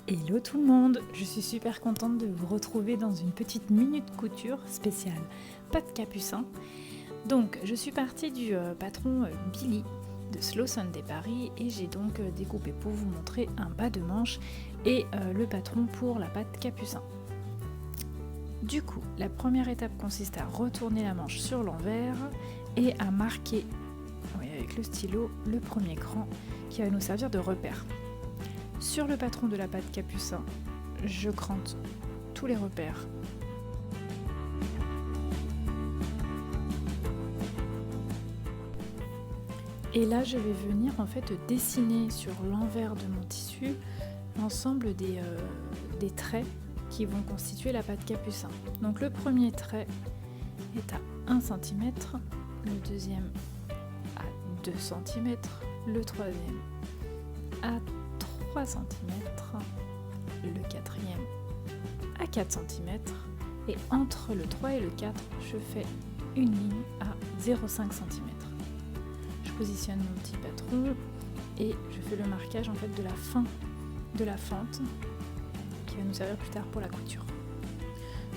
Hello tout le monde, je suis super contente de vous retrouver dans une petite minute couture spéciale patte capucin. Donc je suis partie du patron Billy de Slow Sunday Paris et j'ai donc découpé pour vous montrer un bas de manche et le patron pour la patte capucin. Du coup, la première étape consiste à retourner la manche sur l'envers et à marquer avec le stylo le premier cran qui va nous servir de repère. Sur le patron de la patte capucin, je crante tous les repères. Et là, je vais venir en fait dessiner sur l'envers de mon tissu l'ensemble des traits qui vont constituer la patte capucin. Donc le premier trait est à 1 cm, le deuxième à 2 cm, le troisième à 3 cm, le quatrième à 4 cm et entre le 3 et le 4 je fais une ligne à 0,5 cm. Je positionne mon petit patron et je fais le marquage en fait de la fin de la fente qui va nous servir plus tard pour la couture.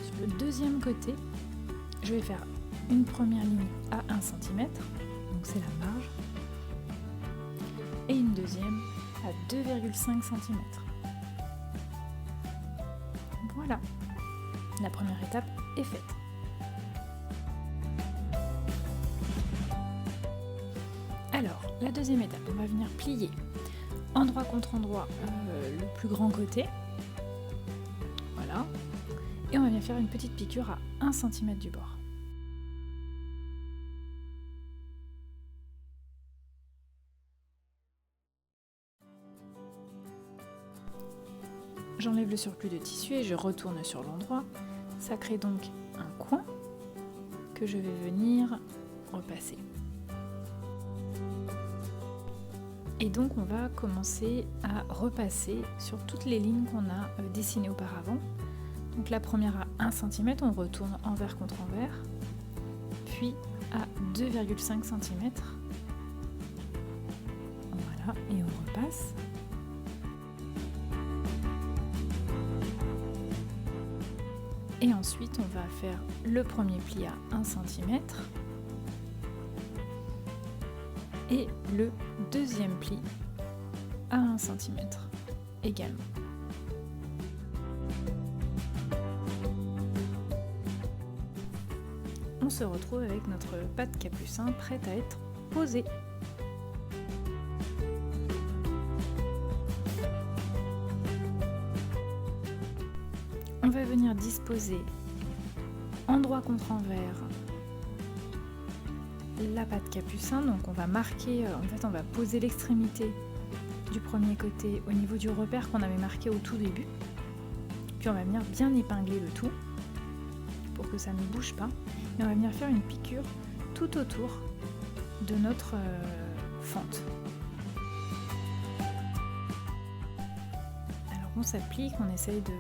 Sur le deuxième côté, je vais faire une première ligne à 1 cm, donc c'est la marge, et une deuxième à 2,5 cm. Voilà, la première étape est faite. Alors, la deuxième étape, on va venir plier endroit contre endroit le plus grand côté. Voilà. Et on va venir faire une petite piqûre à 1 cm du bord. J'enlève le surplus de tissu et je retourne sur l'endroit. Ça crée donc un coin que je vais venir repasser. Et donc on va commencer à repasser sur toutes les lignes qu'on a dessinées auparavant. Donc la première à 1 cm, on retourne envers contre envers, puis à 2,5 cm. Voilà, et on repasse. Et ensuite, on va faire le premier pli à 1 cm et le deuxième pli à 1 cm également. On se retrouve avec notre patte capucin prête à être posée. On va venir disposer endroit contre envers la patte capucin, donc on va marquer, on va poser l'extrémité du premier côté au niveau du repère qu'on avait marqué au tout début, puis on va venir bien épingler le tout pour que ça ne bouge pas, et on va venir faire une piqûre tout autour de notre fente. Alors on s'applique, on essaye de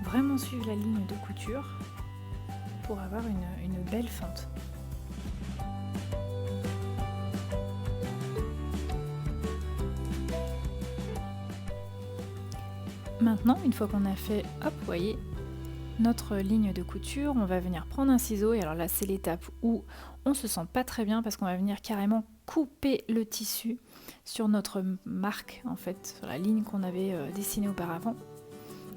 vraiment suivre la ligne de couture pour avoir une belle fente. Maintenant, une fois qu'on a fait, hop, vous voyez, notre ligne de couture, on va venir prendre un ciseau, et alors là c'est l'étape où on se sent pas très bien parce qu'on va venir carrément couper le tissu sur notre marque, en fait, sur la ligne qu'on avait dessinée auparavant.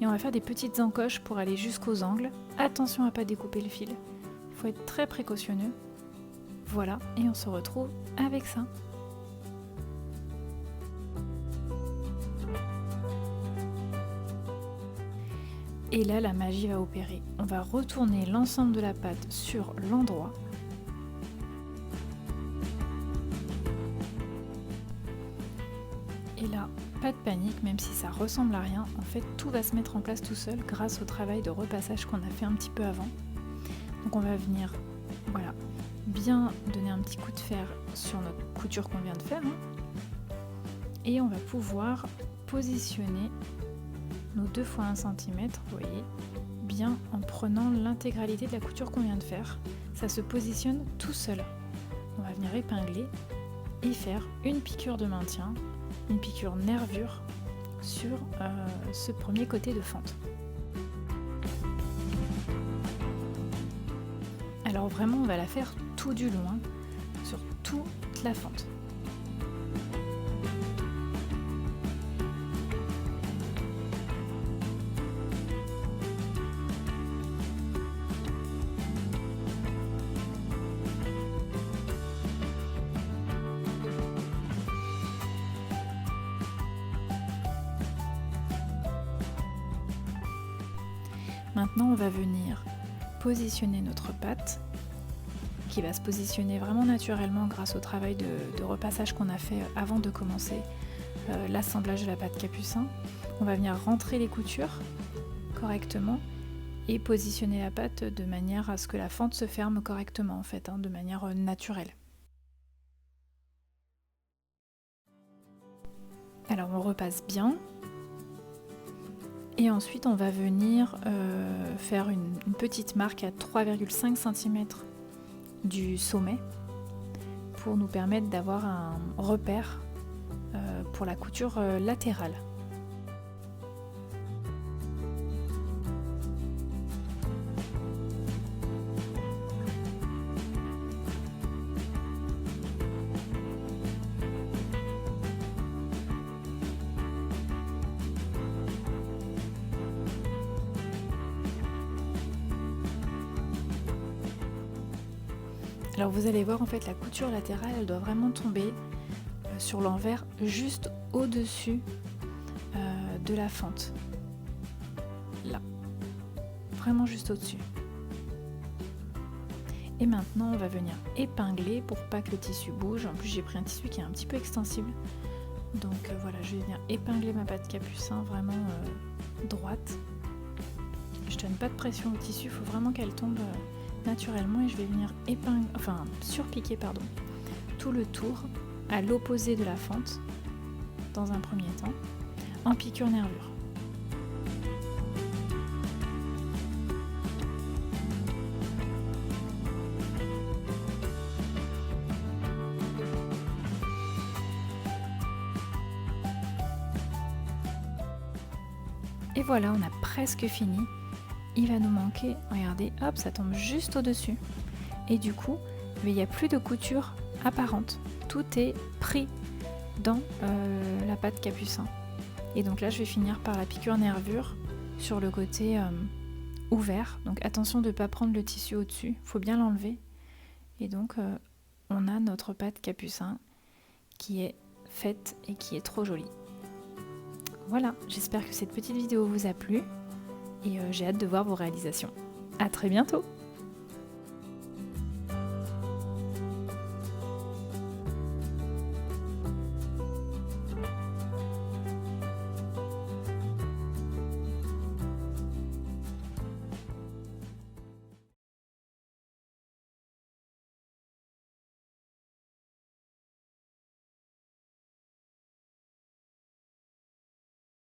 Et on va faire des petites encoches pour aller jusqu'aux angles. Attention à ne pas découper le fil, il faut être très précautionneux. Voilà, et on se retrouve avec ça. Et là, la magie va opérer. On va retourner l'ensemble de la patte sur l'endroit. Et là, pas de panique, même si ça ressemble à rien, en fait tout va se mettre en place tout seul grâce au travail de repassage qu'on a fait un petit peu avant. Donc on va venir, voilà, bien donner un petit coup de fer sur notre couture qu'on vient de faire, et on va pouvoir positionner nos 2 fois 1 cm, vous voyez, bien en prenant l'intégralité de la couture qu'on vient de faire. Ça se positionne tout seul. On va venir épingler et faire une piqûre de maintien, une piqûre nervure sur ce premier côté de fente. Alors vraiment, on va la faire tout du long, hein, sur toute la fente. Maintenant, on va venir positionner notre pâte, qui va se positionner vraiment naturellement grâce au travail de repassage qu'on a fait avant de commencer l'assemblage de la pâte capucin. On va venir rentrer les coutures correctement et positionner la pâte de manière à ce que la fente se ferme correctement, en fait, de manière naturelle. Alors on repasse bien. Et ensuite, on va venir faire une petite marque à 3,5 cm du sommet pour nous permettre d'avoir un repère pour la couture latérale. Alors vous allez voir, en fait, la couture latérale, elle doit vraiment tomber sur l'envers juste au-dessus de la fente. Là. Vraiment juste au-dessus. Et maintenant, on va venir épingler pour pas que le tissu bouge. En plus, j'ai pris un tissu qui est un petit peu extensible. Donc voilà, je vais venir épingler ma pâte capucin vraiment droite. Je donne pas de pression au tissu, il faut vraiment qu'elle tombe naturellement et je vais venir surpiquer tout le tour à l'opposé de la fente dans un premier temps en piqûre nervure. Et voilà, on a presque fini. Il va nous manquer, regardez, hop, ça tombe juste au-dessus. Et du coup, il n'y a plus de couture apparente. Tout est pris dans la pâte capucin. Et donc là, je vais finir par la piqûre nervure sur le côté ouvert. Donc attention de ne pas prendre le tissu au-dessus, il faut bien l'enlever. Et donc, on a notre pâte capucin qui est faite et qui est trop jolie. Voilà, j'espère que cette petite vidéo vous a plu. Et j'ai hâte de voir vos réalisations. À très bientôt!